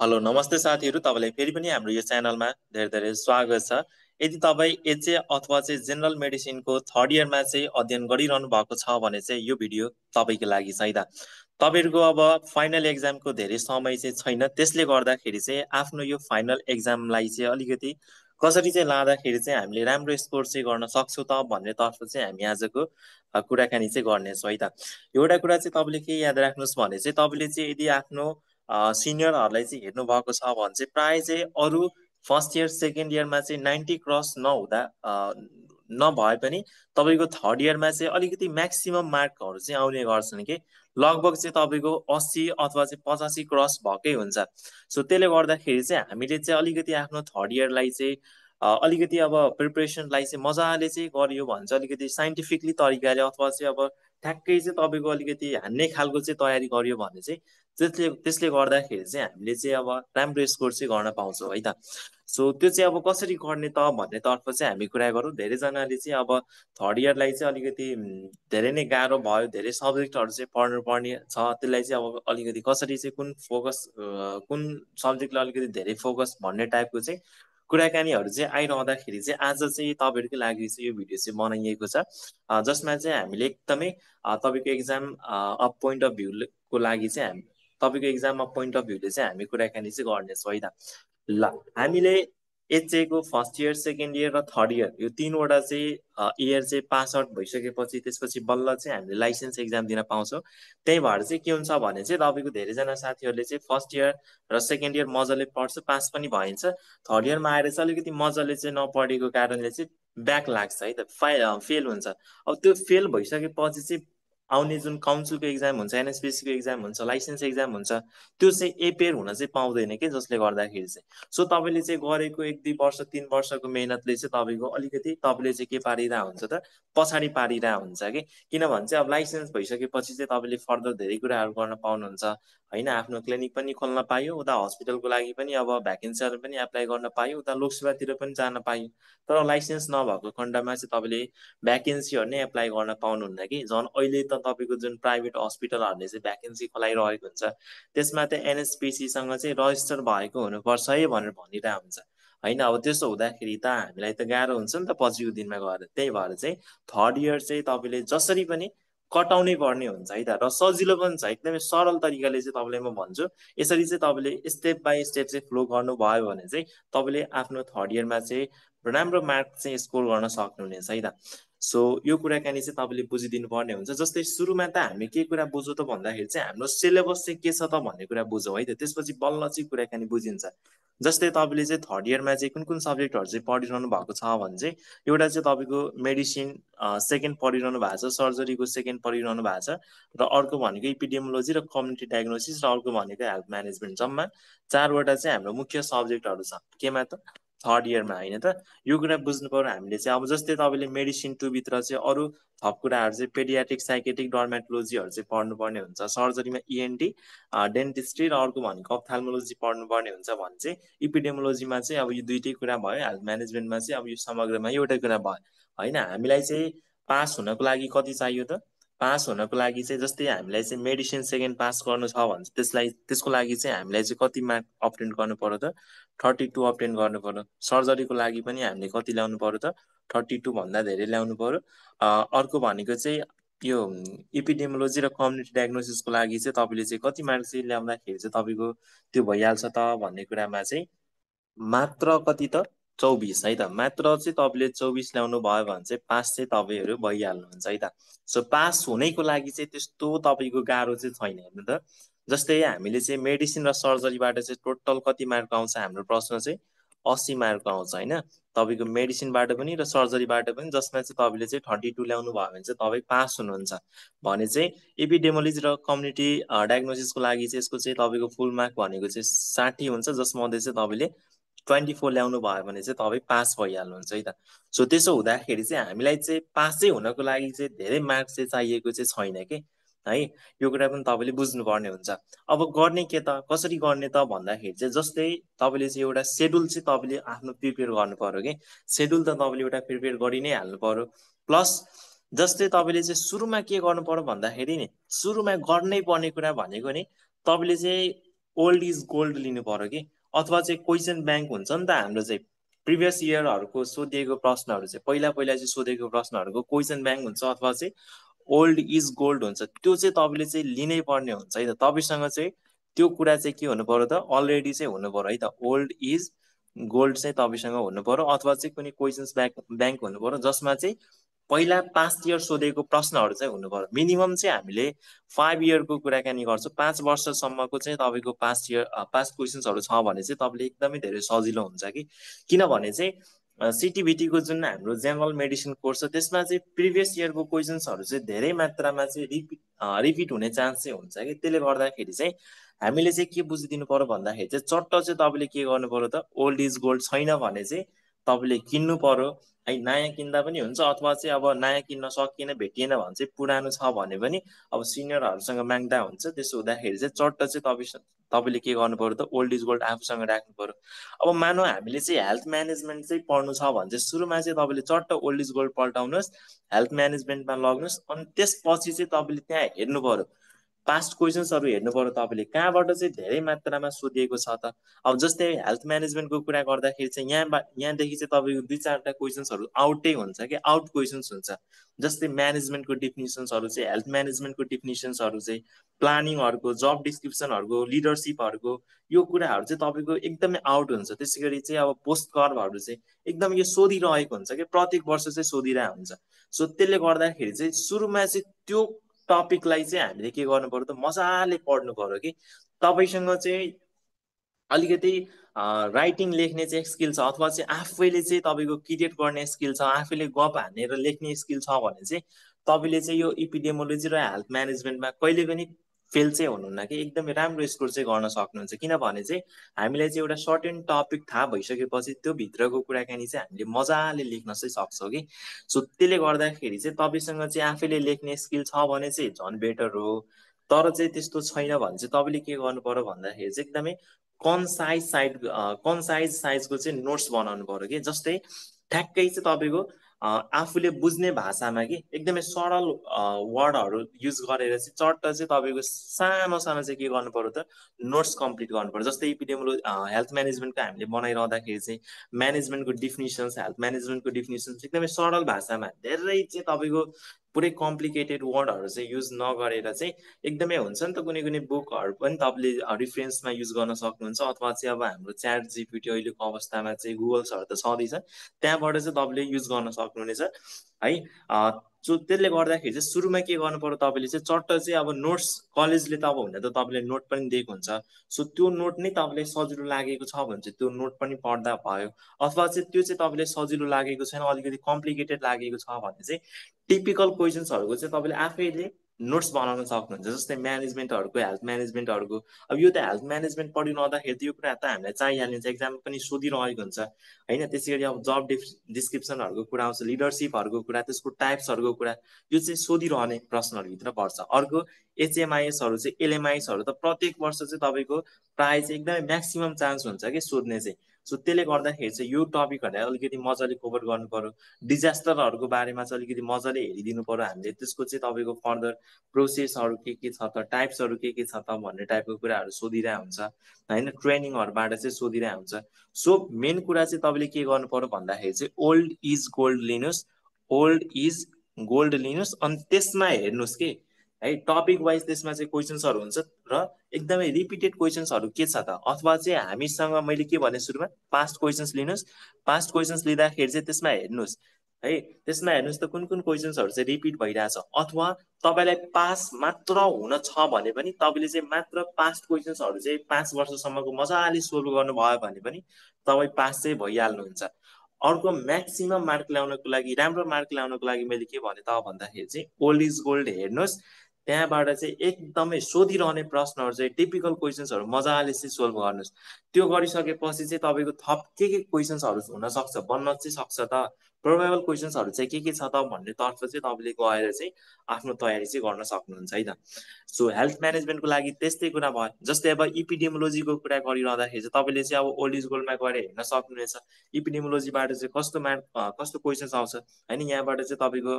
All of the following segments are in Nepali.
हेलो नमस्ते साथीहरू, तपाईँलाई फेरि पनि हाम्रो यो च्यानलमा धेरै धेरै स्वागत छ। यदि तपाईँ एचए अथवा चाहिँ जेनरल मेडिसिनको थर्ड इयरमा चाहिँ अध्ययन गरिरहनु भएको छ भने चाहिँ यो भिडियो तपाईँको लागि छ है त। तपाईँहरूको अब फाइनल एक्जामको धेरै समय चाहिँ छैन, त्यसले गर्दाखेरि चाहिँ आफ्नो यो फाइनल एक्जामलाई चाहिँ अलिकति कसरी चाहिँ लाँदाखेरि चाहिँ हामीले राम्रो स्कोर चाहिँ गर्न सक्छौँ त भन्ने तर्फ चाहिँ हामी आजको कुराकानी चाहिँ गर्नेछौँ है त। एउटा कुरा चाहिँ तपाईँले के याद राख्नुहोस् भने चाहिँ तपाईँले चाहिँ यदि आफ्नो सिनियरहरूलाई चाहिँ हेर्नु भएको छ भने चाहिँ प्राय चाहिँ अरू फर्स्ट इयर सेकेन्ड इयरमा चाहिँ 90 क्रस नहुँदा नभए पनि तपाईँको थर्ड इयरमा चाहिँ अलिकति म्याक्सिमम मार्कहरू चाहिँ आउने गर्छन् कि लगभग चाहिँ तपाईँको 80 अथवा चाहिँ 85 क्रस भएकै हुन्छ। सो त्यसले गर्दाखेरि चाहिँ हामीले चाहिँ अलिकति आफ्नो थर्ड इयरलाई चाहिँ अलिकति अब प्रिपरेसनलाई चाहिँ मजाले चाहिँ गरियो भने चाहिँ अलिकति साइन्टिफिकली तरिकाले अथवा चाहिँ अब ठ्याक्कै चाहिँ तपाईँको अलिकति हान्ने खालको चाहिँ तयारी गरियो भने चाहिँ त्यसले गर्दाखेरि चाहिँ हामीले चाहिँ अब राम्रो स्कोर चाहिँ गर्न पाउँछौँ है त। सो त्यो चाहिँ अब कसरी गर्ने त भन्ने तर्फ चाहिँ हामी कुरा गरौँ। धेरैजनाले चाहिँ अब थर्ड इयरलाई चाहिँ अलिकति धेरै नै गाह्रो भयो, धेरै सब्जेक्टहरू चाहिँ पढ्नु पर्ने छ, त्यसलाई चाहिँ अब अलिकति कसरी चाहिँ कुन सब्जेक्टलाई अलिकति धेरै फोकस भन्ने टाइपको चाहिँ कुराकानीहरू चाहिँ आइरहँदाखेरि चाहिँ आज चाहिँ तपाईँहरूको लागि चाहिँ यो भिडियो चाहिँ बनाइएको छ, जसमा चाहिँ हामीले एकदमै तपाईँको एक्जाम अफ पोइन्ट अफ भ्यूको लागि चाहिँ तपाईँको एक्जाममा पोइन्ट अफ भ्यूले चाहिँ हामी कुराकानी चाहिँ गर्नेछौँ है त। ल, हामीले एचएको फर्स्ट इयर सेकेन्ड इयर र थर्ड इयर यो तीनवटा चाहिँ इयर चाहिँ पास आउट भइसकेपछि त्यसपछि बल्ल चाहिँ हामीले लाइसेन्स एक्जाम दिन पाउँछौँ। त्यही भएर चाहिँ के हुन्छ भने चाहिँ तपाईँको धेरैजना साथीहरूले चाहिँ फर्स्ट इयर र सेकेन्ड इयर मजाले पढ्छ, पास पनि भइन्छ, थर्ड इयरमा आएर चाहिँ अलिकति मजाले चाहिँ नपढेको कारणले चाहिँ ब्याक लाग्छ है त, फेल हुन्छ। अब त्यो फेल भइसकेपछि चाहिँ आउने जुन काउन्सिलको एक्जाम हुन्छ, एनएसपिसीको एक्जाम हुन्छ, लाइसेन्स एक्जाम हुन्छ, त्यो चाहिँ एपेयर हुन चाहिँ पाउँदैन कि, जसले गर्दाखेरि चाहिँ सो तपाईँले चाहिँ गरेको 1-2 वर्ष 3 वर्षको मेहनतले चाहिँ तपाईँको अलिकति तपाईँले चाहिँ के पारिरहेको हुन्छ त, पछाडि पारिरहेको हुन्छ कि। किनभने चाहिँ अब लाइसेन्स भइसकेपछि चाहिँ तपाईँले फर्दर धेरै कुराहरू गर्न पाउनुहुन्छ होइन। आफ्नो क्लिनिक पनि खोल्न पायो, उता हस्पिटलको लागि पनि अब भ्याकेन्सीहरू पनि एप्लाई गर्न पायो, उता लोकसेवातिर पनि जान पायो। तर लाइसेन्स नभएको खण्डमा चाहिँ तपाईँले भ्याकेन्सीहरू नै एप्लाई गर्न पाउनुहुन्न कि। झन् अहिले त तपाईँको जुन प्राइभेट हस्पिटलहरूले चाहिँ भ्याकेन्सी खोलाइरहेको हुन्छ, त्यसमा त एनएसपिसीसँग चाहिँ रजिस्टर भएको हुनुपर्छ है भनेर भनिरहेको हुन्छ होइन। अब त्यसो हुँदाखेरि त हामीलाई त गाह्रो हुन्छ नि त पछिको दिनमा गएर। त्यही भएर चाहिँ थर्ड इयर चाहिँ तपाईँले जसरी पनि कटाउनै पर्ने हुन्छ है त, र सजिलो पनि छ, एकदमै सरल तरिकाले चाहिँ तपाईँलाई म भन्छु। यसरी चाहिँ तपाईँले स्टेप बाई स्टेप चाहिँ फ्लो गर्नुभयो भने चाहिँ तपाईँले आफ्नो थर्ड इयरमा चाहिँ राम्रो मार्क चाहिँ स्कोर गर्न सक्नुहुनेछ है त। सो यो कुराकानी चाहिँ तपाईँले बुझिदिनु पर्ने हुन्छ। जस्तै सुरुमा त हामी के कुरा बुझौँ त भन्दाखेरि चाहिँ हाम्रो सिलेबस चाहिँ के छ त भन्ने कुरा बुझौँ है त, त्यसपछि बल्ल चाहिँ कुराकानी बुझिन्छ। जस्तै तपाईँले चाहिँ थर्ड इयरमा चाहिँ कुन कुन सब्जेक्टहरू चाहिँ पढिरहनु भएको छ भने चाहिँ एउटा चाहिँ तपाईँको मेडिसिन सेकेन्ड पढिरहनु भएको छ, सर्जरीको सेकेन्ड पढिरहनु भएको छ, र अर्को भनेको इपिडेमोलोजी र कम्युनिटी डायग्नोसिस, र अर्को भनेको हेल्थ म्यानेजमेन्ट। जम्मा 4वटा चाहिँ हाम्रो मुख्य सब्जेक्टहरू छ केमा त, थर्ड इयरमा होइन त। यो कुरा बुझ्नु पर्यो हामीले चाहिँ। अब जस्तै तपाईँले मेडिसिन 2 भित्र चाहिँ अरू थप कुराहरू चाहिँ पेडियाट्रिक, साइकेट्रिक, डर्मेटोलोजीहरू चाहिँ पढ्नुपर्ने हुन्छ। सर्जरीमा इएनटी, डेन्टिस्ट्री, र अर्को भनेको अप्थाल्मोलोजी पढ्नुपर्ने हुन्छ भने चाहिँ इपिडेमोलोजीमा चाहिँ अब यो दुईटै कुरा भयो, हेल्थ म्यानेजमेन्टमा चाहिँ अब यो समग्रमा एउटै कुरा भयो होइन। हामीलाई चाहिँ पास हुनको लागि कति चाहियो त, पास हुनको लागि चाहिँ जस्तै हामीलाई चाहिँ मेडिसिन सेकेन्ड पास गर्नु छ भने त्यसको लागि चाहिँ हामीलाई चाहिँ कति मार्क अब्टेन गर्नु पर्यो त, 32 अब्टेन गर्नु पर्यो। सर्जरीको लागि पनि हामीले कति ल्याउनु पर्यो त, 32 भन्दा धेरै ल्याउनु पर्यो। अर्को भनेको चाहिँ यो इपिडेमोलोजी र कम्युनिटी डायग्नोसिसको लागि चाहिँ तपाईँले चाहिँ कति मार्क चाहिँ ल्याउँदाखेरि चाहिँ तपाईँको त्यो भइहाल्छ त भन्ने कुरामा चाहिँ मात्र कति त 24 है त। मात्र चाहिँ तपाईँले 24 ल्याउनु भयो भने चाहिँ पास चाहिँ तपाईँहरू भइहाल्नुहुन्छ है त। सो पास हुनेको लागि चाहिँ त्यस्तो तपाईँको गाह्रो चाहिँ छैन हेर्नु त। जस्तै हामीले चाहिँ मेडिसिन र सर्जरीबाट चाहिँ टोटल कति मार्क आउँछ, हाम्रो प्रश्न चाहिँ 80 मार्क आउँछ होइन। तपाईँको मेडिसिनबाट पनि र सर्जरीबाट पनि, जसमा चाहिँ तपाईँले चाहिँ 32 ल्याउनु भयो भने चाहिँ तपाईँ पास हुनुहुन्छ भने चाहिँ एपिडेमोलोजी र कम्युनिटी डायग्नोसिसको लागि चाहिँ यसको चाहिँ तपाईँको फुल मार्क भनेको चाहिँ 60 हुन्छ, जसमध्ये चाहिँ तपाईँले 24 ल्याउनु भयो भने चाहिँ तपाईँ पास भइहाल्नुहुन्छ है त। सो त्यसो हुँदाखेरि चाहिँ हामीलाई चाहिँ पासै हुनको लागि चाहिँ धेरै मार्क चाहिँ चाहिएको चाहिँ छैन कि है। यो कुरा पनि तपाईँले बुझ्नुपर्ने हुन्छ। अब गर्ने के त, कसरी गर्ने त भन्दाखेरि चाहिँ जस्तै तपाईँले चाहिँ एउटा सेड्युल चाहिँ तपाईँले आफ्नो प्रिपेयर गर्नु पर्यो कि। सेड्युल त तपाईँले एउटा प्रिपेयर गरि नै हाल्नु पर्यो। प्लस जस्तै तपाईँले चाहिँ सुरुमा के गर्नु पर्यो भन्दाखेरि नि, सुरुमा गर्नै पर्ने कुरा भनेको नि तपाईँले चाहिँ ओल्ड इज गोल्ड लिनु पर्यो कि, अथवा चाहिँ क्वेसन ब्याङ्क हुन्छ नि त हाम्रो चाहिँ प्रिभियस इयरहरूको सोधिएको प्रश्नहरू चाहिँ पहिला चाहिँ सोधेको प्रश्नहरूको क्वेसन ब्याङ्क हुन्छ अथवा चाहिँ ओल्ड इज गोल्ड हुन्छ, त्यो चाहिँ तपाईँले चाहिँ लिनै पर्ने हुन्छ है त। तपाईँसँग चाहिँ त्यो कुरा चाहिँ के हुनु पर्यो त, अलरेडी चाहिँ हुनु पर्यो है त। ओल्ड इज गोल्ड चाहिँ तपाईँसँग हुनु पर्यो, अथवा चाहिँ कुनै क्वेसन्स ब्याङ्क हुनु पर्यो जसमा चाहिँ पहिला पास्ट इयर सोधेको प्रश्नहरू चाहिँ हुनु पर्यो। मिनिमम चाहिँ हामीले 5 इयरको कुराकानी गर्छौँ, 5 वर्षसम्मको चाहिँ तपाईँको पास्ट क्वेसन्सहरू छ भने चाहिँ तपाईँले एकदमै धेरै सजिलो हुन्छ कि, किनभने चाहिँ सिटिभिटीको जुन हाम्रो जेनरल मेडिसिन कोर्स छ त्यसमा चाहिँ प्रिभियस इयरको क्वेसन्सहरू चाहिँ धेरै मात्रामा चाहिँ रिपिट हुने चान्स चाहिँ हुन्छ कि। त्यसले गर्दाखेरि चाहिँ हामीले चाहिँ के बुझिदिनु पर्यो भन्दाखेरि चाहिँ चट्ट चाहिँ तपाईँले के गर्नु पर्यो त, ओल्ड इज गोल्ड छैन भने चाहिँ तपाईँले किन्नु पर्यो है, नयाँ किन्दा पनि हुन्छ, अथवा चाहिँ अब नयाँ किन्न सकिएन भेटिएन भने चाहिँ पुरानो छ भने पनि अब सिनियरहरूसँग माग्दा हुन्छ। त्यसो हुँदाखेरि चाहिँ चट्ट चाहिँ तपाईँले के गर्नु पर्यो त, ओल्ड इज गोल्ड आफूसँग राख्नु पर्यो। अब मानौ हामीले चाहिँ हेल्थ म्यानेजमेन्ट चाहिँ पढ्नु छ भने चाहिँ सुरुमा चाहिँ तपाईँले चट्ट ओल्ड इज गोल्ड पल्टाउनुहोस्, हेल्थ म्यानेजमेन्टमा लग्नुहोस्, अनि त्यसपछि चाहिँ तपाईँले त्यहाँ हेर्नु पर्यो, पास्ट क्वेसन्सहरू हेर्नु पर्यो तपाईँले कहाँबाट चाहिँ धेरै मात्रामा सोधिएको छ त। अब जस्तै हेल्थ म्यानेजमेन्टको कुरा गर्दाखेरि चाहिँ यहाँदेखि चाहिँ तपाईँको 2-4टा क्वेसन्सहरू आउटै हुन्छ कि, आउट क्वेसन्स हुन्छ। जस्तै म्यानेजमेन्टको डिफिनिसन्सहरू चाहिँ, हेल्थ म्यानेजमेन्टको डिफिनिसन्सहरू चाहिँ, प्लानिङहरूको, जब डिस्क्रिप्सनहरूको, लिडरसिपहरूको, यो कुराहरू चाहिँ तपाईँको एकदमै आउट हुन्छ। त्यसै गरी चाहिँ अब पोस्ट कर्भहरू चाहिँ एकदम यो सोधिरहेको हुन्छ कि, प्रत्येक वर्ष चाहिँ सोधिरहेको हुन्छ। सो त्यसले गर्दाखेरि चाहिँ सुरुमा चाहिँ त्यो टपिकलाई चाहिँ हामीले के गर्नु पर्यो त, मजाले पढ्नु पर्यो कि। तपाईँसँग चाहिँ अलिकति राइटिङ लेख्ने चाहिँ स्किल छ, अथवा चाहिँ आफैले चाहिँ तपाईँको क्रिएट गर्ने स्किल छ, आफैले गफ हानेर लेख्ने स्किल छ भने चाहिँ तपाईँले चाहिँ यो इपिडेमोलोजी र हेल्थ म्यानेजमेन्टमा कहिले पनि फेल चाहिँ हुनुहुन्न कि, एकदमै राम्रो स्कोर चाहिँ गर्न सक्नुहुन्छ। किनभने चाहिँ हामीलाई चाहिँ एउटा सर्टेन टपिक थाहा भइसकेपछि त्यो भित्रको कुराकानी चाहिँ हामीले मजाले लेख्न चाहिँ सक्छौँ कि। सो त्यसले गर्दाखेरि चाहिँ तपाईँसँग चाहिँ आफैले लेख्ने स्किल छ भने चाहिँ झन् बेटर हो। तर चाहिँ त्यस्तो छैन भने चाहिँ तपाईँले के गर्नु पर्यो भन्दाखेरि चाहिँ एकदमै कन्साइज साइजको चाहिँ नोट्स बनाउनु पर्यो कि। जस्तै ठ्याक्कै चाहिँ तपाईँको आफूले बुझ्ने भाषामा कि एकदमै सरल वर्डहरू युज गरेर चाहिँ चट्ट चाहिँ तपाईँको सानो सानो चाहिँ के गर्नु पर्यो त, नोट्स कम्प्लिट गर्नु पर्यो। जस्तै हेल्थ म्यानेजमेन्टको हामीले बनाइरहँदाखेरि चाहिँ म्यानेजमेन्टको डिफिनिसन्स, हेल्थ म्यानेजमेन्टको डिफिनिसन्स एकदमै सरल भाषामा, धेरै चाहिँ तपाईँको पुरै कम्प्लिकेटेड वर्डहरू चाहिँ युज नगरेर चाहिँ एकदमै हुन्छ नि त, कुनै कुनै बुकहरू पनि तपाईँले रिफरेन्समा युज गर्न सक्नुहुन्छ, अथवा चाहिँ अब हाम्रो च्याट जिपिटी अहिलेको अवस्थामा चाहिँ गुगल्सहरू त छँदैछ, त्यहाँबाट चाहिँ तपाईँले युज गर्न सक्नुहुनेछ है। सो त्यसले गर्दाखेरि चाहिँ सुरुमा के गर्नु पर्यो तपाईँले चाहिँ चट्ट चाहिँ अब नोट्स, कलेजले त अब हुन त तपाईँले नोट पनि दिएको हुन्छ, सो त्यो नोट नै तपाईँलाई सजिलो लागेको छ भने चाहिँ त्यो नोट पनि पढ्दा भयो। अथवा चाहिँ त्यो चाहिँ तपाईँले सजिलो लागेको छैन, अलिकति कम्प्लिकेटेड लागेको छ भने चाहिँ टिपिकल क्वेसन्सहरूको चाहिँ तपाईँले आफैले नोट्स बनाउन सक्नुहुन्छ। जस्तै म्यानेजमेन्टहरूको, हेल्थ म्यानेजमेन्टहरूको, अब यो त हेल्थ म्यानेजमेन्ट पढिरहँदाखेरि त यो कुरा त हामीलाई चाहिहालिन्छ, एक्जाममा पनि सोधिरहेको हुन्छ होइन। त्यसै गरी अब जब डिस्क्रिप्सनहरूको कुरा आउँछ, लिडरसिपहरूको कुरा, त्यसको टाइप्सहरूको कुरा, यो चाहिँ सोधिरहने प्रश्नहरूभित्र पर्छ। अर्को एचएमआइएसहरू चाहिँ, एलएमआइएसहरू त प्रत्येक वर्ष चाहिँ तपाईँको प्राय चाहिँ एकदमै म्याक्सिमम चान्स हुन्छ कि सोध्ने चाहिँ। सो त्यसले गर्दाखेरि चाहिँ यो टपिकहरूलाई अलिकति मजाले कभर गर्नु पर्यो। डिजास्टरहरूको बारेमा चाहिँ अलिकति मजाले हेरिदिनु पर्यो हामीले, त्यसको चाहिँ तपाईँको फर्दर प्रोसेसहरू के छ त, टाइप्सहरू के छ त भन्ने टाइपको कुराहरू सोधिरहेको हुन्छ होइन, ट्रेनिङहरूबाट चाहिँ सोधिरहेको हुन्छ। सो मेन कुरा चाहिँ तपाईँले के गर्नु पर्यो भन्दाखेरि चाहिँ ओल्ड इज गोल्ड लिनुहोस्, ओल्ड इज गोल्ड लिनुहोस्, अनि त्यसमा हेर्नुहोस् कि है टपिक वाइज त्यसमा चाहिँ क्वेसन्सहरू हुन्छ र एकदमै रिपिटेड क्वेसन्सहरू के छ त, अथवा चाहिँ हामीसँग मैले के भने सुरुमा पास्ट क्वेसन्स लिनुहोस्, पास्ट क्वेसन्स लिँदाखेरि चाहिँ त्यसमा हेर्नुहोस् है, त्यसमा हेर्नुहोस् त कुन कुन क्वेसन्सहरू चाहिँ रिपिट भइरहेछ। अथवा तपाईँलाई पास मात्र हुन छ भने पनि तपाईँले चाहिँ मात्र पास्ट क्वेसन्सहरू चाहिँ 5 वर्षसम्मको मजाले सोल्भ गर्नुभयो भने पनि तपाईँ पास चाहिँ भइहाल्नुहुन्छ। अर्को म्याक्सिमम मार्क ल्याउनको लागि, राम्रो मार्क ल्याउनको लागि मैले के भने त भन्दाखेरि चाहिँ ओल्ड इज गोल्ड हेर्नुहोस्, त्यहाँबाट चाहिँ एकदमै सोधिरहने प्रश्नहरू चाहिँ टिपिकल क्वेसन्सहरू मजाले चाहिँ सोल्भ गर्नुहोस्। त्यो गरिसकेपछि चाहिँ तपाईँको थप के क्वेसन्सहरू हुनसक्छ, बन्न चाहिँ सक्छ त, प्रोबेबल क्वेसन्सहरू चाहिँ के छ त भन्ने तर्फ चाहिँ तपाईँले गएर चाहिँ आफ्नो तयारी चाहिँ गर्न सक्नुहुन्छ है त। सो हेल्थ म्यानेजमेन्टको लागि त्यस्तै कुरा भयो। जस्तै अब इपिडेमोलोजीको कुरा गरिरहँदाखेरि चाहिँ तपाईँले चाहिँ अब ओल्ड इज गोल्डमा गएर हेर्न सक्नुहुनेछ इपिडेमोलोजीबाट चाहिँ कस्तो क्वेसन्स आउँछ होइन। यहाँबाट चाहिँ तपाईँको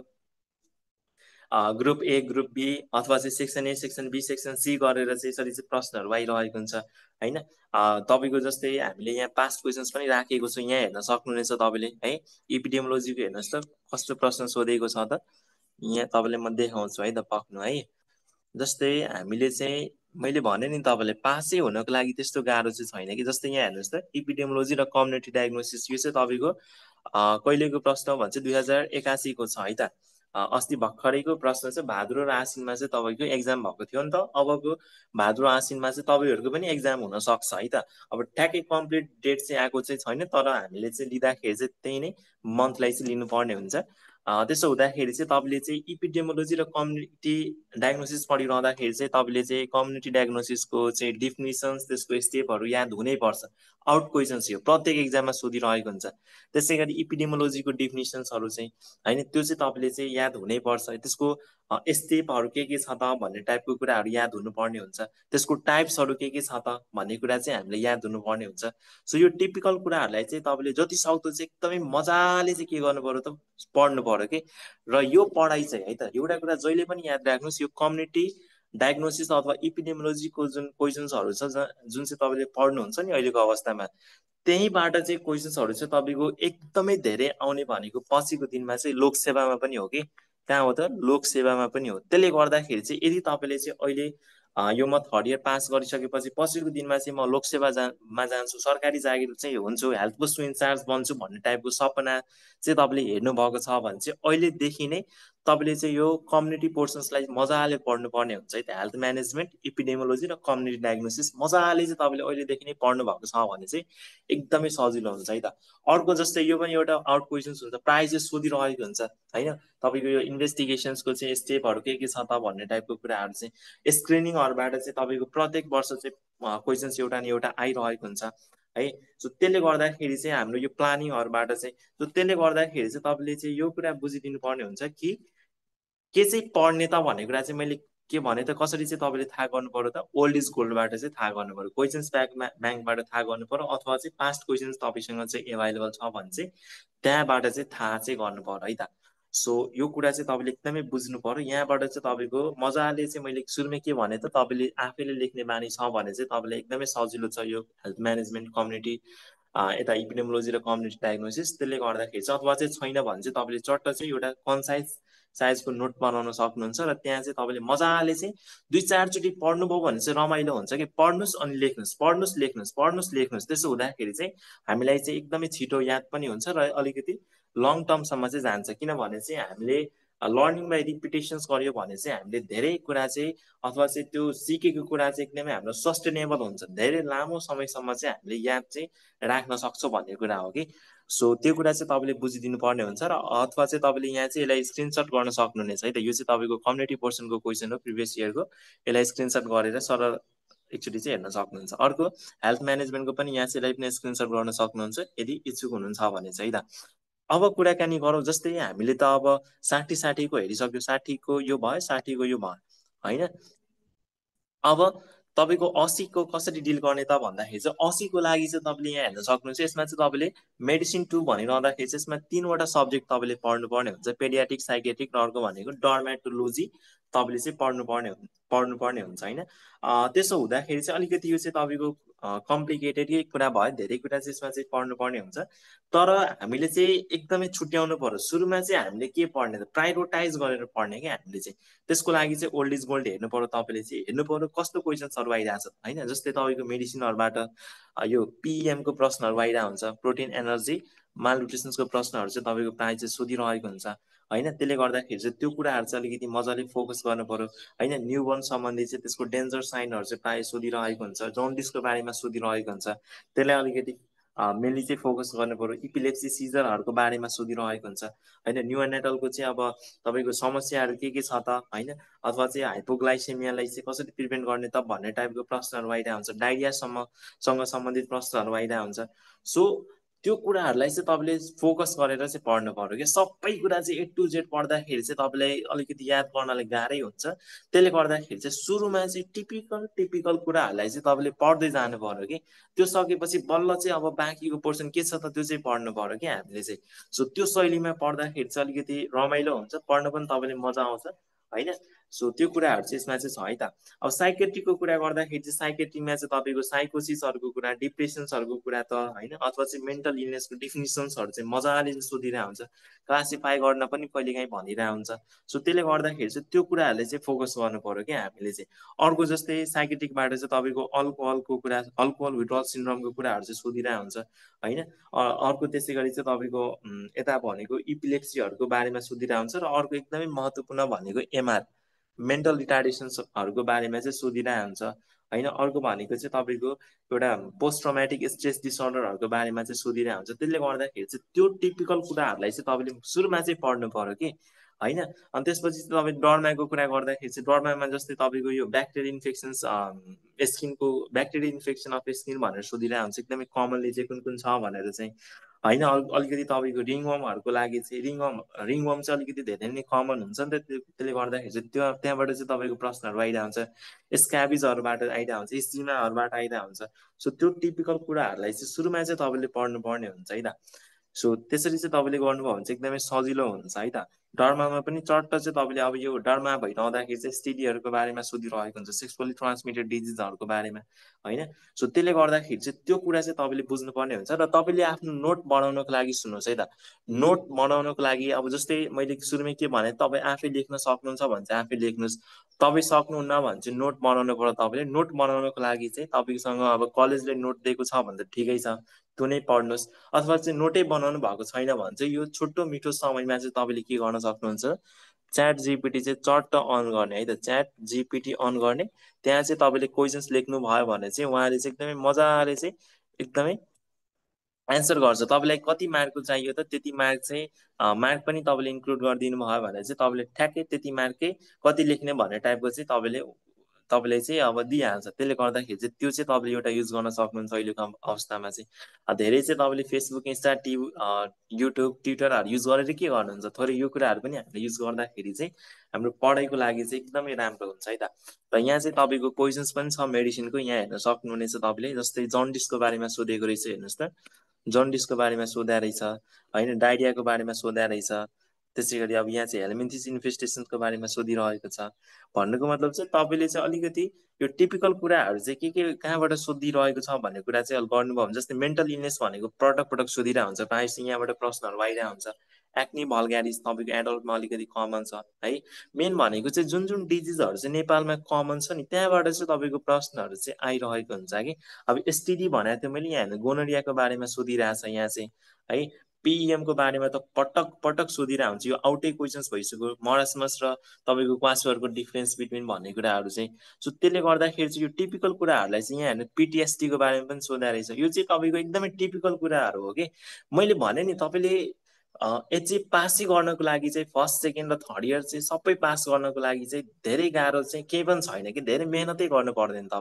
ग्रुप ए ग्रुप बी अथवा चाहिँ section A section B section C गरेर चाहिँ यसरी चाहिँ प्रश्नहरू आइरहेको हुन्छ होइन। तपाईँको जस्तै हामीले यहाँ पास्ट क्वेसन्स पनि राखेको छु, यहाँ हेर्न सक्नुहुनेछ तपाईँले है। इपिडेमोलोजीको हेर्नुहोस् त कस्तो प्रश्न सोधेको छ त, यहाँ तपाईँले म देखाउँछु है त पक्नु है। जस्तै हामीले चाहिँ मैले भने नि तपाईँले पासै हुनको लागि त्यस्तो गाह्रो चाहिँ छैन कि। जस्तै यहाँ हेर्नुहोस् त इपिडेमोलोजी र कम्युनिटी डायग्नोसिस, यो चाहिँ तपाईँको कहिलेको प्रश्न भन्छ 2081 को छ है त। अस्ति भर्खरैको प्रश्न चाहिँ भाद्रो र आश्विनमा चाहिँ तपाईँको एक्जाम भएको थियो नि त। अबको भाद्रो आश्विनमा चाहिँ तपाईँहरूको पनि एक्जाम हुन सक्छ है त। अब ठ्याक्कै कम्प्लिट डेट चाहिँ आएको चाहिँ छैन, तर हामीले चाहिँ लिँदाखेरि चाहिँ त्यही नै मन्थलाई चाहिँ लिनुपर्ने हुन्छ। त्यसो हुँदाखेरि चाहिँ तपाईँले चाहिँ इपिडेमोलोजी र कम्युनिटी डायग्नोसिस पढिरहँदाखेरि चाहिँ तपाईँले चाहिँ कम्युनिटी डायग्नोसिसको चाहिँ डिफिनिसन्स, त्यसको स्टेपहरू याद हुनैपर्छ। आउट क्वेसन्स यो प्रत्येक एक्जाममा सोधिरहेको हुन्छ। त्यसै गरी इपिडेमोलोजीको डिफिनिसन्सहरू चाहिँ होइन, त्यो चाहिँ तपाईँले चाहिँ याद हुनैपर्छ। त्यसको स्टेपहरू के छ त भन्ने टाइपको कुराहरू याद हुनुपर्ने हुन्छ। त्यसको टाइप्सहरू के छ त भन्ने कुरा चाहिँ हामीले याद हुनुपर्ने हुन्छ। सो यो टिपिकल कुराहरूलाई चाहिँ तपाईँले जति सक्दो चाहिँ एकदमै मजाले चाहिँ के गर्नु पर्यो त, पढ्नु पर्यो कि। र यो पढाइ चाहिँ है त, एउटा कुरा जहिले पनि याद राख्नुहोस्, यो कम्युनिटी डायग्नोसिस अथवा इपिडेमोलोजीको जुन क्वेसन्सहरू छ जुन चाहिँ तपाईँले पढ्नुहुन्छ नि अहिलेको अवस्थामा, त्यहीँबाट चाहिँ क्वेसन्सहरू चाहिँ तपाईँको एकदमै धेरै आउने भनेको पछिको दिनमा चाहिँ लोकसेवामा पनि हो कि। कहाँ हो त, लोकसेवामा पनि हो। त्यसले गर्दाखेरि चाहिँ यदि तपाईँले चाहिँ अहिले यो म थर्ड इयर पास गरिसकेपछि पछिको दिनमा चाहिँ म लोकसेवा मा जान्छु, सरकारी जागिर चाहिँ हुन्छु, हेल्थ पोस्ट इन्चार्ज बन्छु भन्ने टाइपको सपना चाहिँ तपाईँले हेर्नुभएको छ भने चाहिँ अहिलेदेखि नै तपाईँले चाहिँ यो कम्युनिटी पोर्सन्सलाई मजाले पढ्नुपर्ने हुन्छ है त। हेल्थ म्यानेजमेन्ट, इपिडेमोलोजी र कम्युनिटी डायग्नोसिस मजाले चाहिँ तपाईँले अहिलेदेखि नै पढ्नु भएको छ भने चाहिँ एकदमै सजिलो हुन्छ है त। अर्को जस्तै यो पनि एउटा आउट क्वेसन्स हुन्छ, प्रायः चाहिँ सोधिरहेको हुन्छ होइन। तपाईँको यो इन्भेस्टिगेसन्सको चाहिँ स्टेपहरू के छ त भन्ने टाइपको कुराहरू चाहिँ स्क्रिनिङहरूबाट चाहिँ तपाईँको प्रत्येक वर्ष चाहिँ क्वेसन्स एउटा न एउटा आइरहेको हुन्छ है। सो त्यसले गर्दाखेरि चाहिँ हाम्रो यो प्लानिङहरूबाट चाहिँ, सो त्यसले गर्दाखेरि चाहिँ तपाईँले चाहिँ यो कुरा बुझिदिनु पर्ने हुन्छ कि के चाहिँ पढ्ने त भन्ने कुरा चाहिँ मैले के भने त, कसरी चाहिँ तपाईँले थाहा गर्नु पर्यो त, ओल्ड इज गोल्डबाट चाहिँ थाहा गर्नु पर्यो। क्वेसन्स ब्याङ्कबाट थाहा गर्नु पर्यो, अथवा चाहिँ पास्ट क्वेसन्स तपाईँसँग चाहिँ एभाइलेबल छ भने चाहिँ त्यहाँबाट चाहिँ थाहा चाहिँ गर्नु पर्यो है त। सो यो कुरा चाहिँ तपाईँले एकदमै बुझ्नु पर्यो। यहाँबाट चाहिँ तपाईँको मजाले चाहिँ मैले सुरुमै के भने त, तपाईँले आफैले लेख्ने बानी छ भने चाहिँ तपाईँले एकदमै सजिलो छ यो हेल्थ म्यानेजमेन्ट कम्युनिटी यता इपिडेमोलोजी र कम्युनिटी डायग्नोसिस। त्यसले गर्दाखेरि चाहिँ अथवा चाहिँ छैन भने चाहिँ तपाईँले चट्ट चाहिँ एउटा कन्साइज साइजको नोट बनाउन सक्नुहुन्छ र त्यहाँ चाहिँ तपाईँले मजाले चाहिँ 2-4 चोटि पढ्नुभयो भने चाहिँ रमाइलो हुन्छ कि। पढ्नुहोस् अनि लेख्नुहोस्, पढ्नुहोस् लेख्नुहोस्, पढ्नुहोस् लेख्नुहोस्। त्यसो हुँदाखेरि चाहिँ हामीलाई चाहिँ एकदमै छिटो याद पनि हुन्छ र अलिकति लङ टर्मसम्म चाहिँ जान्छ। किनभने चाहिँ हामीले लर्निङ बाई रिपिटेसन्स गर्यो भने चाहिँ हामीले धेरै कुरा चाहिँ अथवा चाहिँ त्यो सिकेको कुरा चाहिँ एकदमै हाम्रो सस्टेनेबल हुन्छ, धेरै लामो समयसम्म चाहिँ हामीले याद चाहिँ राख्न सक्छौँ भन्ने कुरा हो कि। सो त्यो कुरा चाहिँ तपाईँले बुझिदिनु पर्ने हुन्छ। र अथवा चाहिँ तपाईँले यहाँ चाहिँ यसलाई स्क्रिनसट गर्न सक्नुहुनेछ है त। यो चाहिँ तपाईँको कम्युनिटी पोर्सनको क्वेसन हो प्रिभियस इयरको। यसलाई स्क्रिनसट गरेर सरल एकचोटि चाहिँ हेर्न सक्नुहुन्छ। अर्को हेल्थ म्यानेजमेन्टको पनि यहाँ चाहिँ यसलाई पनि स्क्रिनसट गर्न सक्नुहुन्छ यदि इच्छुक हुनुहुन्छ भने चाहिँ है त। अब कुराकानी गरौँ, जस्तै हामीले त अब 60-60को हेरिसक्यो, 60को यो भयो, 60को यो भयो होइन। अब तपाईँको 80को कसरी डिल गर्ने त भन्दाखेरि चाहिँ 80को लागि चाहिँ तपाईँले यहाँ हेर्न सक्नुहुन्छ। यसमा चाहिँ तपाईँले मेडिसिन 2 भनिरहँदाखेरि चाहिँ यसमा 3वटा सब्जेक्ट तपाईँले पढ्नुपर्ने हुन्छ, पेडियाट्रिक, साइकेट्रिक र अर्को भनेको डर्मेटोलोजी तपाईँले चाहिँ पढ्नुपर्ने हुन्छ होइन। त्यसो हुँदाखेरि चाहिँ अलिकति यो चाहिँ तपाईँको कम्प्लिकेटेडै कुरा भयो, धेरै कुरा चाहिँ यसमा चाहिँ पढ्नुपर्ने हुन्छ। तर हामीले चाहिँ एकदमै छुट्याउनु पर्यो। सुरुमा चाहिँ हामीले के पढ्ने त, प्रायोरिटाइज गरेर पढ्ने क्या हामीले चाहिँ। त्यसको लागि चाहिँ ओल्ड इज गोल्ड हेर्नु पर्यो, तपाईँले चाहिँ हेर्नु पर्यो कस्तो क्वेसन्सहरू आइरहेको छ होइन। जस्तै तपाईँको मेडिसिनहरूबाट यो पिएमको प्रश्नहरू आइरहेको हुन्छ, प्रोटिन एनर्जी मालन्युट्रिसन्सको प्रश्नहरू चाहिँ तपाईँको प्रायः चाहिँ सोधिरहेको हुन्छ होइन। त्यसले गर्दाखेरि चाहिँ त्यो कुराहरू चाहिँ अलिकति मजाले फोकस गर्नु पर्यो होइन। न्युबर्न सम्बन्धी चाहिँ त्यसको डेन्जर साइनहरू चाहिँ प्रायः सोधिरहेको हुन्छ, जन्डिसको बारेमा सोधिरहेको हुन्छ, त्यसलाई अलिकति मेनली चाहिँ फोकस गर्नु पर्यो। इपिलेप्सी सिजरहरूको बारेमा सोधिरहेको हुन्छ होइन। न्युनेटलको चाहिँ अब तपाईँको समस्याहरू के छ त होइन, अथवा चाहिँ हाइपोग्लाइसेमियालाई चाहिँ कसरी प्रिभेन्ट गर्ने त भन्ने टाइपको प्रश्नहरू आइरहेको हुन्छ, डायरियासँग सम्बन्धित प्रश्नहरू आइरहेको हुन्छ। सो त्यो कुराहरूलाई चाहिँ तपाईँले फोकस गरेर चाहिँ पढ्नु पर्यो कि। सबै कुरा चाहिँ A to Z पढ्दाखेरि चाहिँ तपाईँलाई अलिकति याद गर्नलाई गाह्रै हुन्छ। त्यसले गर्दाखेरि चाहिँ सुरुमा चाहिँ टिपिकल कुराहरूलाई चाहिँ तपाईँले पढ्दै जानु पर्यो कि। त्यो सकेपछि बल्ल चाहिँ अब बाँकीको पोर्सन के छ त त्यो चाहिँ पढ्नु पर्यो कि हामीले चाहिँ। सो त्यो शैलीमा पढ्दाखेरि चाहिँ अलिकति रमाइलो हुन्छ, पढ्न पनि तपाईँले मजा आउँछ होइन। सो त्यो कुराहरू चाहिँ यसमा चाहिँ छ है त। अब साइकेट्रीको कुरा गर्दाखेरि चाहिँ साइकेट्रीमा चाहिँ तपाईँको साइकोसिसहरूको कुरा, डिप्रेसन्सहरूको कुरा त होइन, अथवा चाहिँ मेन्टल इलनेसको डिफिनिसन्सहरू चाहिँ मजाले चाहिँ सोधिरहेको हुन्छ, क्लासिफाई गर्न पनि कहिलेकाहीँ भनिरहेको हुन्छ। सो त्यसले गर्दाखेरि चाहिँ त्यो कुराहरूले चाहिँ फोकस गर्नु पर्यो क्या हामीले चाहिँ। अर्को जस्तै साइकेट्रिकबाट चाहिँ तपाईँको अल्कोहलको कुरा, अल्कोहल विड्रल सिन्ड्रोमको कुराहरू चाहिँ सोधिरहेको हुन्छ होइन। अर्को त्यसै गरी चाहिँ तपाईँको यता भनेको इपिलेप्सीहरूको बारेमा सोधिरहेको हुन्छ, र अर्को एकदमै महत्त्वपूर्ण भनेको एमआर, मेन्टल रिटार्डेसन्सहरूको बारेमा चाहिँ सोधिरहेको हुन्छ होइन। अर्को भनेको चाहिँ तपाईँको एउटा पोस्ट ट्रमेटिक स्ट्रेस डिसअर्डरहरूको बारेमा चाहिँ सोधिरहेको हुन्छ। त्यसले गर्दाखेरि चाहिँ त्यो टिपिकल कुराहरूलाई चाहिँ तपाईँले सुरुमा चाहिँ पढ्नु पर्यो कि होइन। अनि त्यसपछि चाहिँ तपाईँ डर्माको कुरा गर्दाखेरि चाहिँ डर्मामा जस्तै तपाईँको यो ब्याक्टेरियल इन्फेक्सन्स, स्किनको ब्याक्टेरियल इन्फेक्सन अफ स्किन भनेर सोधिरहेको हुन्छ एकदमै कमनली चाहिँ कुन कुन छ भनेर चाहिँ होइन। अलिकति तपाईँको रिङवर्महरूको लागि चाहिँ रिङवर्म चाहिँ अलिकति धेरै नै कमन हुन्छ नि त, त्यसले गर्दाखेरि चाहिँ त्यहाँबाट चाहिँ तपाईँको प्रश्नहरू आइरहेको हुन्छ, स्क्याबिजहरूबाट आइरहेको हुन्छ, स्टिमाहरूबाट आइरहेको हुन्छ। सो त्यो टिपिकल कुराहरूलाई चाहिँ सुरुमा चाहिँ तपाईँले पढ्नुपर्ने हुन्छ है त। सो त्यसरी चाहिँ तपाईँले गर्नुभयो भने चाहिँ एकदमै सजिलो हुन्छ है त। डर्मामा पनि चट्ट चाहिँ तपाईँले अब यो डर्मा भइरहँदाखेरि चाहिँ एसटिडीहरूको बारेमा सोधिरहेको हुन्छ, सेक्सुअली ट्रान्समिटेड डिजिजहरूको बारेमा होइन। सो त्यसले गर्दाखेरि चाहिँ त्यो कुरा चाहिँ तपाईँले बुझ्नुपर्ने हुन्छ। र तपाईँले आफ्नो नोट बनाउनको लागि सुन्नुहोस् है त, नोट बनाउनको लागि अब जस्तै मैले सुरुमै के भने, तपाईँ आफै लेख्न सक्नुहुन्छ भने चाहिँ आफै लेख्नुहोस्, तपाईँ सक्नुहुन्न भने चाहिँ नोट बनाउनु पर्यो। तपाईँले नोट बनाउनको लागि चाहिँ तपाईँसँग अब कलेजले नोट दिएको छ भने त ठिकै छ, त्यो नै पढ्नुहोस्। अथवा चाहिँ नोटै बनाउनु भएको छैन भने चाहिँ यो छोटो मिठो समयमा चाहिँ तपाईँले के गर्न सक्नुहुन्छ, च्याट जिपिटी चाहिँ चट्ट अन गर्ने है त, च्याट जिपिटी अन गर्ने। त्यहाँ चाहिँ तपाईँले क्वेसन्स लेख्नु भयो भने चाहिँ उहाँले चाहिँ एकदमै मजाले चाहिँ एकदमै एन्सर गर्छ। तपाईँलाई कति मार्कको चाहियो त त्यति मार्क चाहिँ मार्क पनि तपाईँले इन्क्लुड गरिदिनु भयो भने चाहिँ तपाईँले ठ्याक्कै त्यति मार्कै कति लेख्ने भन्ने टाइपको चाहिँ तपाईँले चाहिँ अब दिइहाल्छ। त्यसले गर्दाखेरि चाहिँ त्यो चाहिँ तपाईँले एउटा युज गर्न सक्नुहुन्छ अहिलेको अवस्थामा चाहिँ। धेरै चाहिँ तपाईँले फेसबुक, इन्स्टा, युट्युब, ट्विटरहरू युज गरेर के गर्नुहुन्छ, थोरै यो कुराहरू पनि हामीले युज गर्दाखेरि चाहिँ हाम्रो पढाइको लागि चाहिँ एकदमै राम्रो हुन्छ है त। र यहाँ चाहिँ तपाईँको क्वेसन्स पनि छ मेडिसिनको, यहाँ हेर्न सक्नुहुनेछ तपाईँले। जस्तै जन्डिसको बारेमा सोधेको रहेछ, हेर्नुहोस् त, जन्डिसको बारेमा सोधा रहेछ होइन, डायरियाको बारेमा सोधा रहेछ। त्यसै गरी अब यहाँ चाहिँ हेलमिन्थिस इन्फेस्टेसनको बारेमा सोधिरहेको छ। भन्नुको मतलब चाहिँ तपाईँले चाहिँ अलिकति यो टिपिकल कुराहरू चाहिँ के कहाँबाट सोधिरहेको छ भन्ने कुरा चाहिँ गर्नुभयो भने, जस्तै मेन्टल इलनेस भनेको पटक पटक सोधिरहेको हुन्छ, प्रायः जस्तो यहाँबाट प्रश्नहरू आइरहेको हुन्छ। एक्नी भल्ग्यारिस तपाईँको एडल्टमा अलिकति कमन छ है। मेन भनेको चाहिँ जुन जुन डिजिजहरू चाहिँ नेपालमा कमन छ नि, त्यहाँबाट चाहिँ तपाईँको प्रश्नहरू चाहिँ आइरहेको हुन्छ कि। अब एसटिडी भनेको थियो मैले, यहाँ गोनोरियाको बारेमा सोधिरहेछ यहाँ चाहिँ है। पिइएमको बारेमा त पटक पटक सोधिरहेको हुन्छ, यो आउटै क्वेसन्स भइसक्यो, मरासमस र तपाईँको क्वासुहरूको डिफ्रेन्स बिट्विन भन्ने कुराहरू चाहिँ। सो त्यसले गर्दाखेरि चाहिँ यो टिपिकल कुराहरूलाई चाहिँ यहाँ हेर्नु पिटिएसटीको बारेमा पनि सोधा रहेछ। यो चाहिँ तपाईँको एकदमै टिपिकल कुराहरू हो कि। मैले भने नि तपाईँले एचए पासै गर्नको लागि चाहिँ फर्स्ट, सेकेन्ड र थर्ड इयर चाहिँ सबै पास गर्नको लागि चाहिँ धेरै गाह्रो चाहिँ केही पनि छैन कि, धेरै मेहनतै गर्नु पर्दैन।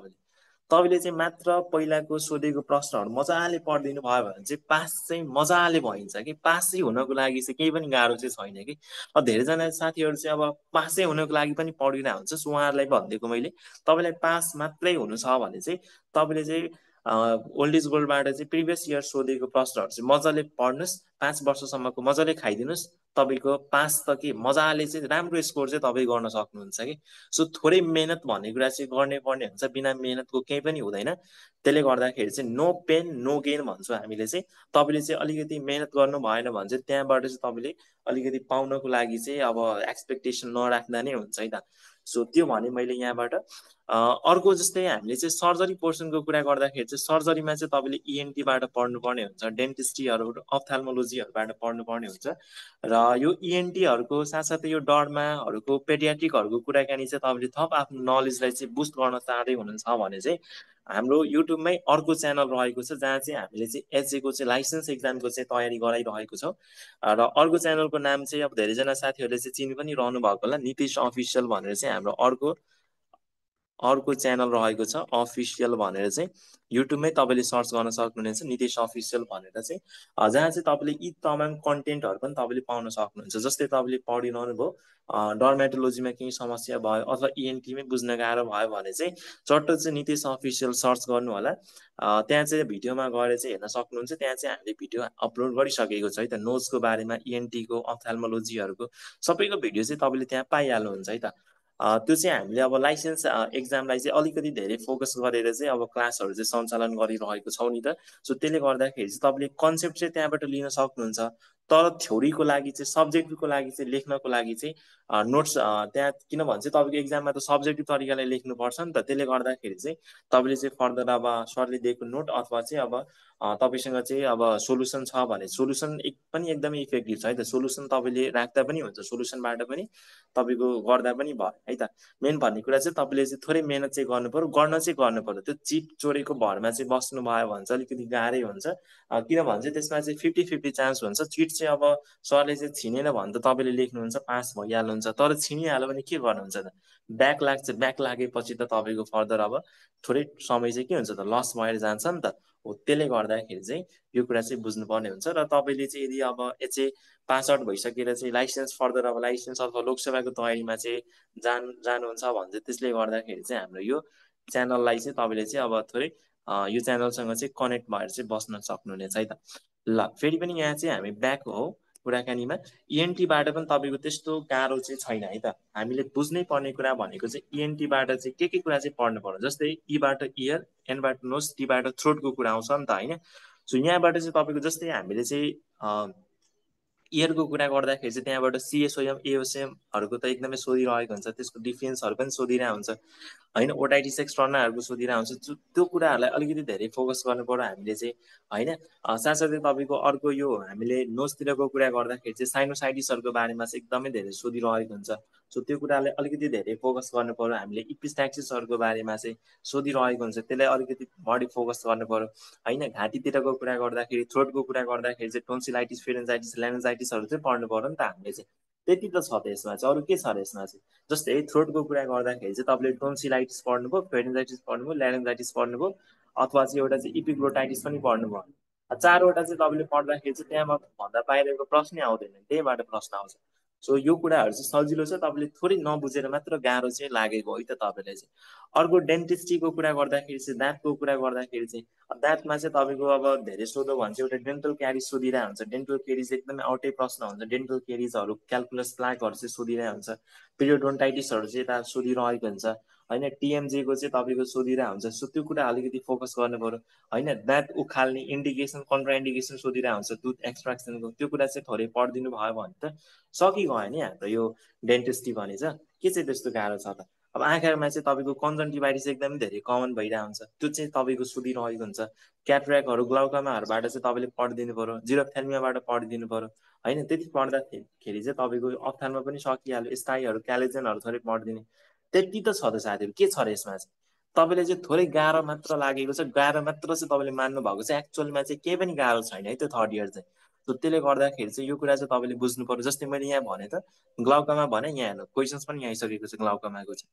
तपाईँले चाहिँ मात्र पहिलाको सोधेको प्रश्नहरू मजाले पढिदिनु भयो भने चाहिँ पास चाहिँ मजाले भइन्छ कि। पासै हुनको लागि चाहिँ केही पनि गाह्रो चाहिँ छैन कि। अब धेरैजना साथीहरू चाहिँ अब पासै हुनको लागि पनि पढिरहेको हुन्छ। सो उहाँहरूलाई भनिदिएको मैले, तपाईँलाई पास मात्रै हुनु छ भने चाहिँ तपाईँले चाहिँ ओल्ड इज गोल्डबाट चाहिँ प्रिभियस इयर सोधेको प्रश्नहरू चाहिँ मजाले पढ्नुहोस्, 5 वर्षसम्मको मजाले खाइदिनुहोस्। तपाईँको पास त के मजाले चाहिँ राम्रो स्कोर चाहिँ तपाईँ गर्न सक्नुहुन्छ कि। सो थोरै मेहनत भन्ने कुरा चाहिँ गर्नै पर्ने हुन्छ, बिना मेहनतको केही पनि हुँदैन। त्यसले गर्दाखेरि चाहिँ नो पेन नो गेन भन्छौँ हामीले चाहिँ। तपाईँले चाहिँ अलिकति मेहनत गर्नु भएन भने चाहिँ त्यहाँबाट चाहिँ तपाईँले अलिकति पाउनको लागि चाहिँ अब एक्सपेक्टेसन नराख्दा नै हुन्छ है त। सो त्यो भने मैले यहाँबाट। अर्को जस्तै हामीले चाहिँ सर्जरी पोर्सनको कुरा गर्दाखेरि चाहिँ सर्जरीमा चाहिँ तपाईँले इएनटीबाट पढ्नुपर्ने हुन्छ, डेन्टिस्ट्रीहरू, अप्थाल्मोलोजीहरूबाट पढ्नुपर्ने हुन्छ। र यो इएनटीहरूको साथसाथै यो डर्माहरूको, पेडियाट्रिकहरूको कुराकानी चाहिँ तपाईँले थप आफ्नो नलेजलाई चाहिँ बुस्ट गर्न चाहँदै हुनुहुन्छ भने चाहिँ हाम्रो युट्युबमै अर्को च्यानल रहेको छ, जहाँ चाहिँ हामीले चाहिँ एचएको चाहिँ लाइसेन्स एक्जामको चाहिँ तयारी गराइरहेको छौँ। र अर्को च्यानलको नाम चाहिँ अब धेरैजना साथीहरूले चाहिँ चिनि पनि रहनु भएको होला, नितिश अफिसियल भनेर चाहिँ हाम्रो अर्को अर्को च्यानल रहेको छ अफिसियल भनेर चाहिँ युट्युबमै तपाईँले सर्च गर्न सक्नुहुनेछ नितेश अफिसियल भनेर चाहिँ, जहाँ चाहिँ तपाईँले यी तमाम कन्टेन्टहरू पनि तपाईँले पाउन सक्नुहुन्छ। जस्तै तपाईँले पढिरहनु भयो, डर्मेटोलोजीमा केही समस्या भयो अथवा इएनटीमै बुझ्न गाह्रो भयो भने चाहिँ चट्ट चाहिँ नितेश अफिसियल सर्च गर्नु होला। त्यहाँ चाहिँ भिडियोमा गएर चाहिँ हेर्न सक्नुहुन्छ। त्यहाँ चाहिँ हामीले भिडियो अपलोड गरिसकेको छ है त, नोजको बारेमा, इएनटीको, अप्थाल्मोलोजीहरूको सबैको भिडियो चाहिँ तपाईँले त्यहाँ पाइहाल्नुहुन्छ है त। त्यो चाहिँ हामीले अब लाइसेन्स एक्जामलाई चाहिँ अलिकति धेरै फोकस गरेर चाहिँ अब क्लासहरू चाहिँ सञ्चालन गरिरहेको छौँ नि त। सो त्यसले गर्दाखेरि चाहिँ तपाईँले कन्सेप्ट चाहिँ त्यहाँबाट लिन सक्नुहुन्छ। तर थ्योरीको लागि चाहिँ, सब्जेक्टको लागि चाहिँ, लेख्नको लागि चाहिँ नोट्स त्यहाँ किन भन्छ तपाईँको एक्जाममा त सब्जेक्टिभ तरिकाले लेख्नुपर्छ नि त। त्यसले गर्दाखेरि चाहिँ तपाईँले चाहिँ फर्दर अब सरले दिएको नोट अथवा चाहिँ अब तपाईँसँग चाहिँ अब सोलुसन छ भने सोलुसन पनि एकदमै इफेक्टिभ छ है त। सोलुसन तपाईँले राख्दा पनि हुन्छ, सोलुसनबाट पनि तपाईँको गर्दा पनि भयो है त। मेन भन्ने कुरा चाहिँ तपाईँले चाहिँ थोरै मेहनत चाहिँ गर्नु पर्यो, गर्न चाहिँ गर्नु पर्यो। त्यो चिट चोरेको भरमा चाहिँ बस्नुभयो भने चाहिँ अलिकति गाह्रै हुन्छ। किन भन्छ त्यसमा चाहिँ 50-50 चान्स हुन्छ। चिट चाहिँ अब सरले चाहिँ छिनेन भने त तपाईँले लेख्नुहुन्छ, पास भइहाल्नुहुन्छ। तर छिनिहाल्यो भने के गर्नुहुन्छ त, ब्याक लाग्छ। ब्याक लागेपछि त तपाईँको फर्दर अब थोरै समय चाहिँ के हुन्छ त, लस भएर जान्छ नि त। हो, त्यसले गर्दाखेरि चाहिँ यो कुरा चाहिँ बुझ्नुपर्ने हुन्छ। र तपाईँले चाहिँ यदि अब एचए पास आउट भइसकेर चाहिँ लाइसेन्स फर्दर अब लाइसेन्स अथवा लोकसेवाको तयारीमा चाहिँ जानुहुन्छ भने चाहिँ त्यसले गर्दाखेरि चाहिँ हाम्रो यो च्यानललाई चाहिँ तपाईँले चाहिँ अब थोरै यो च्यानलसँग चाहिँ कनेक्ट भएर चाहिँ बस्न सक्नुहुनेछ है त। ल फेरि पनि यहाँ चाहिँ हामी ब्याक हो कुराकानीमा। इएनटीबाट पनि तपाईँको त्यस्तो गाह्रो चाहिँ छैन है त। हामीले बुझ्नै पर्ने कुरा भनेको चाहिँ इएनटीबाट चाहिँ के कुरा चाहिँ पढ्नु पर्यो। जस्तै ईबाट इयर, एनबाट नोज, टीबाट थ्रोटको कुरा आउँछ नि त होइन। सो यहाँबाट चाहिँ तपाईँको जस्तै हामीले चाहिँ इयरको कुरा गर्दाखेरि चाहिँ त्यहाँबाट सिएसओएम, एओसिएमहरूको त एकदमै सोधिरहेको हुन्छ, त्यसको डिफेन्सहरू पनि सोधिरहेको हुन्छ होइन, ओटाइटिस एक्सटर्नाहरूको सोधिरहेको हुन्छ। त्यो कुराहरूलाई अलिकति धेरै फोकस गर्नु पर्यो हामीले चाहिँ होइन। साथसाथै तपाईँको अर्को यो हामीले नोजतिरको कुरा गर्दाखेरि चाहिँ साइनोसाइटिसहरूको बारेमा चाहिँ एकदमै धेरै सोधिरहेको हुन्छ। सो त्यो कुरालाई अलिकति धेरै फोकस गर्नु पर्यो। हामीले इपिस्ट्याक्सिसहरूको बारेमा चाहिँ सोधिरहेको हुन्छ, त्यसलाई अलिकति बढी फोकस गर्नु पर्यो होइन। घाँटीतिरको कुरा गर्दाखेरि, थ्रोटको कुरा गर्दाखेरि चाहिँ टोन्सिलाइटिस, फेरेन्जाइटिस, ल्यारेन्जाइटिसहरू चाहिँ पढ्नु पर्यो नि त हामीले चाहिँ। त्यति त छ त यसमा चाहिँ, अरू के छ र यसमा चाहिँ। जस्तै थ्रोटको कुरा गर्दाखेरि चाहिँ तपाईँले टोन्सिलाइटिस पढ्नुभयो, फेरेन्जाइटिस पढ्नुभयो, ल्यारेन्जाइटिस पढ्नुभयो, अथवा चाहिँ एउटा चाहिँ इपिग्लोटाइटिस पनि पढ्नुभयो। चारवटा चाहिँ तपाईँले पढ्दाखेरि चाहिँ त्यहाँ भन्दा बाहिरको प्रश्नै आउँदैन, त्यहीबाट प्रश्न आउँछ। सो यो कुराहरू चाहिँ सजिलो छ, तपाईँले थोरै नबुझेर मात्र गाह्रो चाहिँ लागेको है त तपाईँलाई चाहिँ। अर्को डेन्टिस्ट्रीको कुरा गर्दाखेरि चाहिँ, दाँतको कुरा गर्दाखेरि चाहिँ दाँतमा चाहिँ तपाईँको अब धेरै सोध्यो भने चाहिँ एउटा डेन्टल क्यारिज सोधिरहेको हुन्छ। डेन्टल क्यारिज एकदमै आउटै प्रश्न हुन्छ। डेन्टल क्यारिजहरू, क्यालकुलस प्लाकहरू चाहिँ सोधिरहेको हुन्छ। पिरियोडोन्टाइटिसहरू चाहिँ यता सोधिरहेको हुन्छ होइन। टिएमजेको चाहिँ तपाईँको सोधिरहेको हुन्छ। सो त्यो कुरा अलिकति फोकस गर्नु पर्यो होइन। दाँत उखाल्ने इन्डिकेसन, कन्ट्रा इन्डिकेसन सोधिरहेको हुन्छ टुथ एक्सट्राक्सनको, त्यो कुरा चाहिँ थोरै पढिदिनु भयो भने त सकिगयो नि हाम्रो यो डेन्टिस्ट्री भने चाहिँ। के चाहिँ त्यस्तो गाह्रो छ त। अब आँखामा चाहिँ तपाईँको कन्जन्टिभाइटिस एकदमै धेरै कमन भइरहेको हुन्छ, त्यो चाहिँ तपाईँको सोधिरहेको हुन्छ। क्याट्र्याकहरू, ग्लाउकोमाहरूबाट चाहिँ तपाईँले पढिदिनु पर्यो, जिरोफ्थेल्मियाबाट पढिदिनु पर्यो होइन। त्यति पढ्दाखेरि चाहिँ तपाईँको अप्थालमा पनि सकिहाल्यो। स्थायीहरू, क्यालेजनहरू थोरै पढिदिने, त्यति त छ त साथीहरू। के छ र यसमा चाहिँ, तपाईँले चाहिँ थोरै गाह्रो मात्र लागेको छ, गाह्रो मात्र चाहिँ तपाईँले मान्नु भएको छ। एक्चुअलमा चाहिँ केही पनि गाह्रो छैन है त्यो थर्ड इयर चाहिँ। सो त्यसले गर्दाखेरि चाहिँ यो कुरा चाहिँ तपाईँले बुझ्नु पर्यो। जस्तै मैले यहाँ भने त ग्लाउकोमा भने, यहाँ हेर्नु क्वेसन्स पनि यहाँ आइसकेको छ ग्लाउकोमाको चाहिँ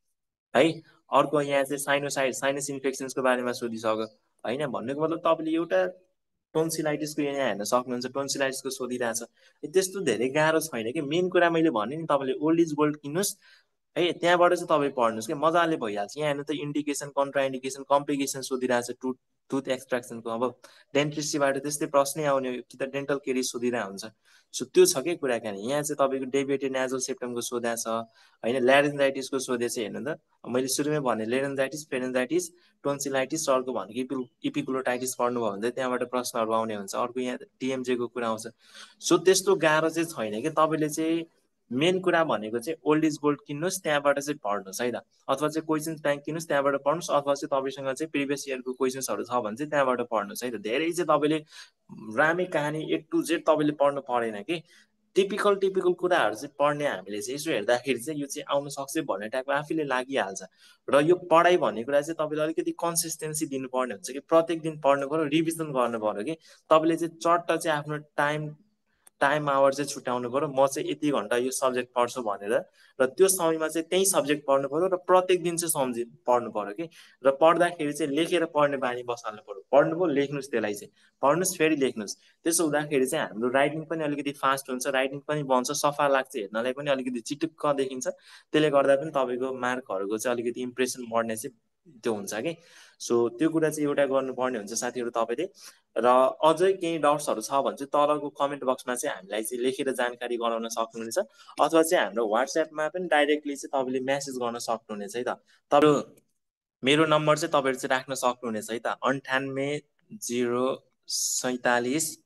है। अर्को यहाँ चाहिँ साइनस इन्फेक्सन्सको बारेमा सोधिसक्यो होइन। भन्नुको मतलब तपाईँले एउटा टोन्सिलाइटिसको यहाँ हेर्न सक्नुहुन्छ, टोन्सिलाइटिसको सोधिरहेछ। त्यस्तो धेरै गाह्रो छैन कि। मेन कुरा मैले भने नि तपाईँले ओल्ड इज गोल्ड किन्नुहोस् है, त्यहाँबाट चाहिँ तपाईँ पढ्नुहोस् कि मजाले भइहाल्छ। यहाँ हेर्नु त इन्डिकेसन, कन्ट्रा इन्डिकेसन, कम्प्लिकेसन सोधिरहेको छ टुथ एक्सट्राक्सनको। अब डेन्टिस्ट्रीबाट त्यस्तै प्रश्नै आउने कि त डेन्टल केरिज सोधिरहेको हुन्छ। सो त्यो छ कि कुराकानी। यहाँ चाहिँ तपाईँको डेभिएटेड नेजल सेप्टमको सोधा छ होइन। ल्यारेन्जाइटिसको सोधे चाहिँ हेर्नु त, मैले सुरुमै भने ल्यारेन्जाइटिस, फेरेन्जाइटिस, टोन्सिलाइटिस, अर्को भनेको इपिग्लोटाइटिस पढ्नुभयो भने चाहिँ त्यहाँबाट प्रश्नहरू आउने हुन्छ। अर्को यहाँ टिएमजेको कुरा आउँछ। सो त्यस्तो गाह्रो चाहिँ छैन कि। तपाईँले चाहिँ मेन कुरा भनेको चाहिँ ओल्ड इज गोल्ड किन्नुहोस्, त्यहाँबाट चाहिँ पढ्नुहोस् है त। अथवा चाहिँ क्वेसन्स ब्याङ्क किन्नुहोस्, त्यहाँबाट पढ्नुहोस्। अथवा चाहिँ तपाईँसँग चाहिँ प्रिभियस इयरको क्वेसन्सहरू छ भने चाहिँ त्यहाँबाट पढ्नुहोस् है त। धेरै चाहिँ तपाईँले रामै कहानी ए टु जेड तपाईँले पढ्नु परेन कि। टिपिकल कुराहरू चाहिँ पढ्ने हामीले चाहिँ यसो हेर्दाखेरि चाहिँ यो चाहिँ आउन सक्छ भन्ने टाइपको आफैले लागिहाल्छ। र यो पढाइ भन्ने कुरा चाहिँ तपाईँले अलिकति कन्सिस्टेन्सी दिनुपर्ने हुन्छ कि प्रत्येक दिन पढ्नु पऱ्यो, रिभिजन गर्नु पऱ्यो कि। तपाईँले चाहिँ चट्ट चाहिँ आफ्नो टाइम टाइम आवर चाहिँ छुट्याउनु पर्यो, म चाहिँ यति घन्टा यो सब्जेक्ट पढ्छु भनेर, र त्यो समयमा चाहिँ त्यही सब्जेक्ट पढ्नु पर्यो र प्रत्येक दिन चाहिँ पढ्नु पर्यो कि। र पढ्दाखेरि चाहिँ लेखेर पढ्ने बानी बसाल्नु पर्यो। पढ्नुभयो, लेख्नुहोस्, त्यसलाई चाहिँ पढ्नुहोस्, फेरि लेख्नुहोस्। त्यसो हुँदाखेरि चाहिँ हाम्रो राइटिङ पनि अलिकति फास्ट हुन्छ, राइटिङ पनि बन्छ, सफा लाग्छ, हेर्नलाई पनि अलिकति चिटुक्क देखिन्छ। त्यसले गर्दा पनि तपाईँको मार्कहरूको चाहिँ अलिकति इम्प्रेसन बढ्ने चाहिँ त्यो हुन्छ कि। सो त्यो कुरा चाहिँ एउटा गर्नुपर्ने हुन्छ साथीहरू तपाईँले। र अझै केही डाउट्सहरू छ भने चाहिँ तलको कमेन्ट बक्समा चाहिँ हामीलाई चाहिँ लेखेर जानकारी गराउन सक्नुहुनेछ, अथवा चाहिँ हाम्रो वाट्सएपमा पनि डाइरेक्टली चाहिँ तपाईँले म्यासेज गर्न सक्नुहुनेछ है त। तपाईँ मेरो नम्बर चाहिँ तपाईँहरू चाहिँ राख्न सक्नुहुनेछ है त, 98 047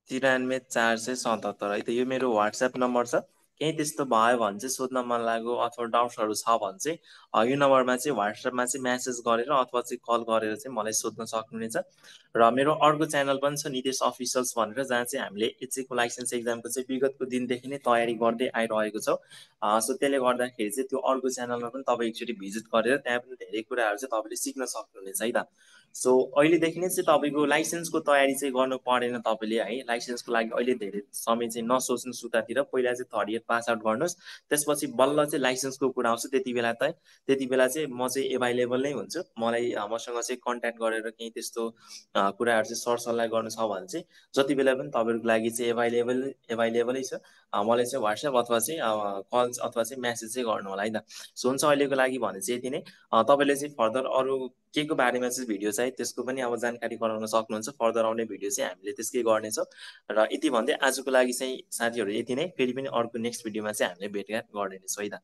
477 है त। यो मेरो वाट्सएप नम्बर छ। केही त्यस्तो भयो भने चाहिँ सोध्न मन लाग्यो अथवा डाउट्सहरू छ भने चाहिँ यो नम्बरमा चाहिँ वाट्सएपमा चाहिँ म्यासेज गरेर अथवा चाहिँ कल गरेर चाहिँ मलाई सोध्न सक्नुहुनेछ। र मेरो अर्को च्यानल पनि छ नितेश अफिसियल्स भनेर, जहाँ चाहिँ हामीले एचएको लाइसेन्स एक्जामको चाहिँ विगतको दिनदेखि नै तयारी गर्दै आइरहेको छौँ। सो त्यसले गर्दाखेरि चाहिँ त्यो अर्को च्यानलमा पनि तपाईँ एकचोटि भिजिट गरेर त्यहाँ पनि धेरै कुराहरू चाहिँ तपाईँले सिक्न सक्नुहुनेछ है त। सो अहिलेदेखि नै चाहिँ तपाईँको लाइसेन्सको तयारी चाहिँ गर्नु परेन तपाईँले है। लाइसेन्सको लागि अहिले धेरै समय चाहिँ नसोच्नु सुतातिर, पहिला चाहिँ 3rd इयर पास आउट गर्नुहोस्, त्यसपछि बल्ल चाहिँ लाइसेन्सको कुरा आउँछ। त्यति बेला चाहिँ म चाहिँ एभाइलेबल नै हुन्छु। मलाई मसँग चाहिँ कन्ट्याक्ट गरेर केही त्यस्तो कुराहरू चाहिँ सरसल्लाह गर्नु छ भने चाहिँ जति बेला पनि तपाईँहरूको लागि चाहिँ एभाइलेबलै छ। मलाई चाहिँ वाट्सएप अथवा चाहिँ कल अथवा चाहिँ म्यासेज चाहिँ गर्नु होला है त। सो हुन्छ, अहिलेको लागि भने चाहिँ यति नै। तपाईँले चाहिँ फर्दर अरू के को बारेमा चाहिँ भिडियो चाहिँ त्यसको पनि अब जानकारी गराउन सक्नुहुन्छ। फर्दर आउने भिडियो चाहिँ हामीले त्यसकै गर्नेछौँ। र यति भन्दै आजको लागि चाहिँ साथीहरू यति नै। फेरि पनि अर्को नेक्स्ट भिडियोमा चाहिँ हामीले भेटघाट गर्ने छौँ है त।